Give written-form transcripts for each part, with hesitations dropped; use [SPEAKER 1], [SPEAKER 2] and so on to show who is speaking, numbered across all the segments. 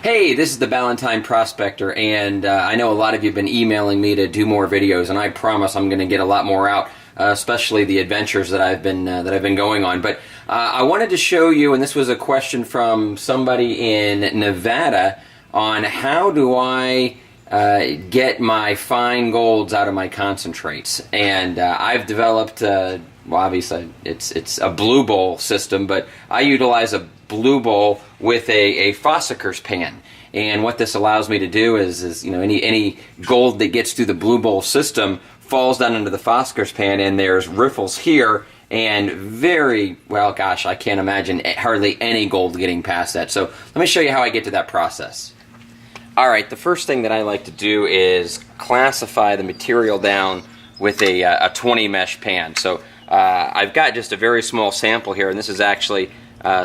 [SPEAKER 1] Hey, this is the Ballantine Prospector, and I know a lot of you have been emailing me to do more videos, and I promise I'm going to get a lot more out, especially the adventures that I've been going on. But I wanted to show you, and this was a question from somebody in Nevada, on how do I get my fine golds out of my concentrates. And I've developed, well, obviously it's a blue bowl system, but I utilize a blue bowl with a Fosackers pan. And what this allows me to do is you know, any gold that gets through the blue bowl system falls down into the Fosackers pan, and there's riffles here, and very, well, gosh, I can't imagine hardly any gold getting past that. So let me show you how I get to that process. Alright, the first thing that I like to do is classify the material down with a 20 mesh pan. So I've got just a very small sample here, and this is actually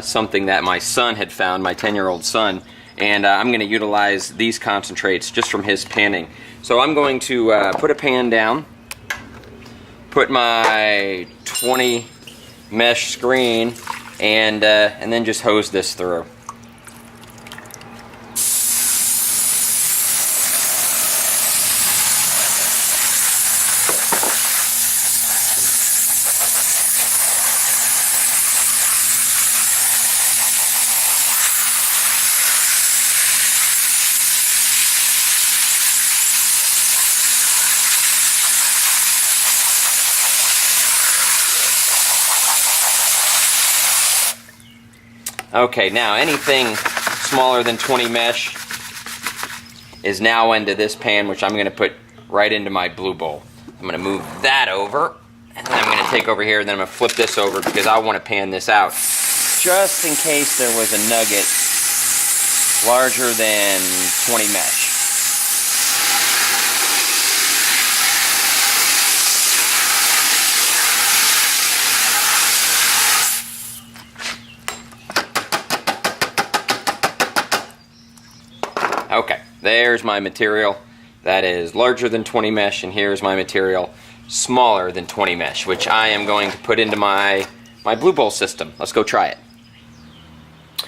[SPEAKER 1] something that my son had found, my 10-year-old son, and I'm going to utilize these concentrates just from his panning. So I'm going to put a pan down, put my 20 mesh screen, and then just hose this through. Okay, now anything smaller than 20 mesh is now into this pan, which I'm going to put right into my blue bowl. I'm going to move that over, and then I'm going to take over here, and then I'm going to flip this over because I want to pan this out just in case there was a nugget larger than 20 mesh. Okay, there's my material that is larger than 20 mesh, and here's my material smaller than 20 mesh, which I am going to put into my blue bowl system. Let's go try it.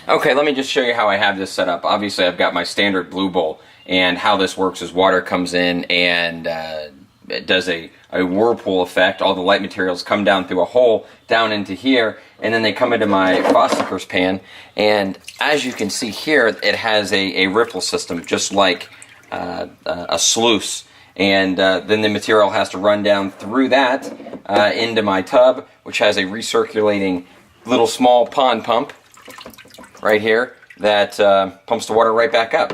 [SPEAKER 1] Okay, let me just show you how I have this set up. Obviously, I've got my standard blue bowl, and how this works is water comes in and it does a whirlpool effect. All the light materials come down through a hole down into here, and then they come into my Fosackers pan, and as you can see here, it has a ripple system just like a sluice, and then the material has to run down through that into my tub, which has a recirculating little small pond pump right here that pumps the water right back up.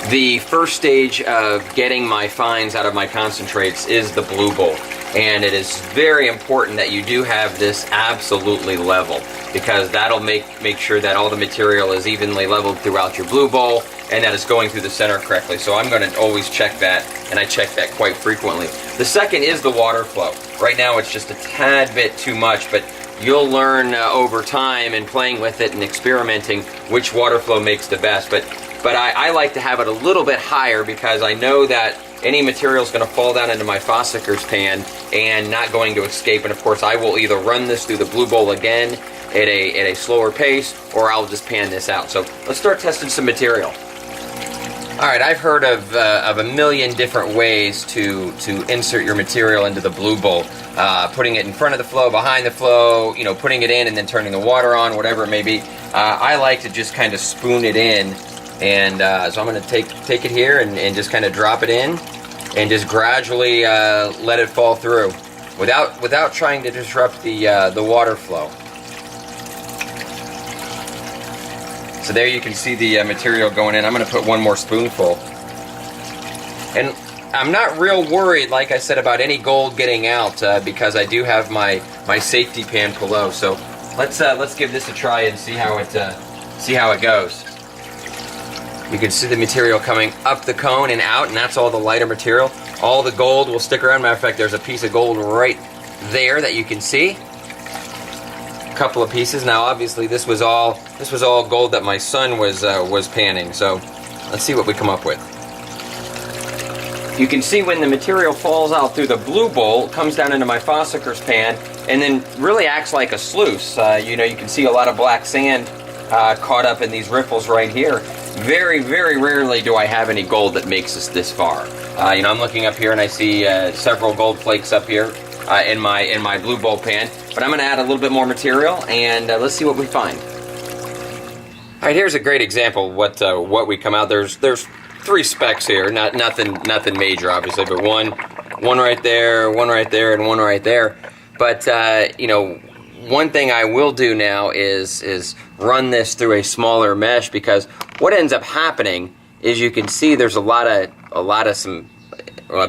[SPEAKER 1] The first stage of getting my fines out of my concentrates is the blue bowl, and it is very important that you do have this absolutely level, because that'll make sure that all the material is evenly leveled throughout your blue bowl and that it's going through the center correctly. So I'm going to always check that, and I check that quite frequently. The second is the water flow. Right now it's just a tad bit too much, but you'll learn over time and playing with it and experimenting which water flow makes the best. But I like to have it a little bit higher, because I know that any material is going to fall down into my Fosackers pan and not going to escape. And of course, I will either run this through the blue bowl again at a slower pace, or I'll just pan this out. So let's start testing some material. Alright, I've heard of a million different ways to insert your material into the blue bowl. Putting it in front of the flow, behind the flow, you know, putting it in and then turning the water on, whatever it may be. I like to just kind of spoon it in, and so I'm going to take it here and just kind of drop it in and just gradually let it fall through without trying to disrupt the water flow. So there you can see the material going in. I'm going to put one more spoonful. And I'm not real worried, like I said, about any gold getting out because I do have my safety pan below. So let's give this a try and see how it goes. You can see the material coming up the cone and out, and that's all the lighter material. All the gold will stick around. Matter of fact, there's a piece of gold right there that you can see. Couple of pieces. Now obviously this was all gold that my son was panning, so let's see what we come up with. You can see when the material falls out through the blue bowl, comes down into my Fosackers pan, and then really acts like a sluice. You know, you can see a lot of black sand caught up in these riffles right here. Very, very rarely do I have any gold that makes us this far. You know, I'm looking up here and I see several gold flakes up here in my blue bowl pan. But I'm going to add a little bit more material, and let's see what we find. All right, here's a great example of what we come out. There's 3 specks here, nothing major, obviously, but one right there, one right there, and one right there. But you know, one thing I will do now is run this through a smaller mesh, because what ends up happening is you can see there's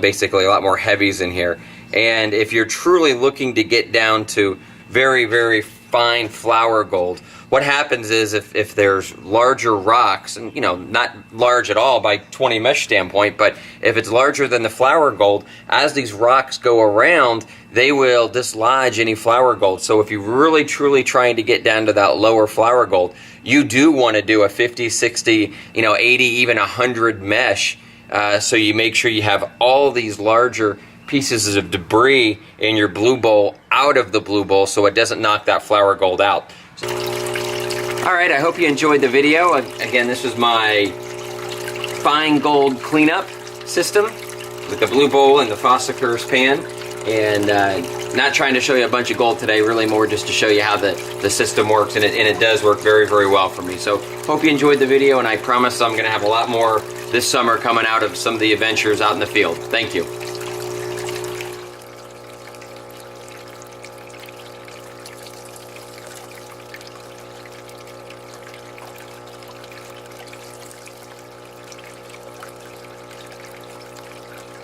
[SPEAKER 1] basically a lot more heavies in here. And if you're truly looking to get down to very, very fine flour gold, what happens is if there's larger rocks, and you know, not large at all by 20 mesh standpoint, but if it's larger than the flour gold, as these rocks go around, they will dislodge any flour gold. So if you're really truly trying to get down to that lower flour gold, you do want to do a 50, 60, you know, 80, even 100 mesh, so you make sure you have all these larger pieces of debris in your blue bowl out of the blue bowl, so it doesn't knock that flour gold out. Alright, I hope you enjoyed the video. Again, this was my fine gold cleanup system with the blue bowl and the Fossicurs pan. And not trying to show you a bunch of gold today, really more just to show you how the system works, and it does work very, very well for me. So hope you enjoyed the video, and I promise I'm going to have a lot more this summer coming out of some of the adventures out in the field. Thank you.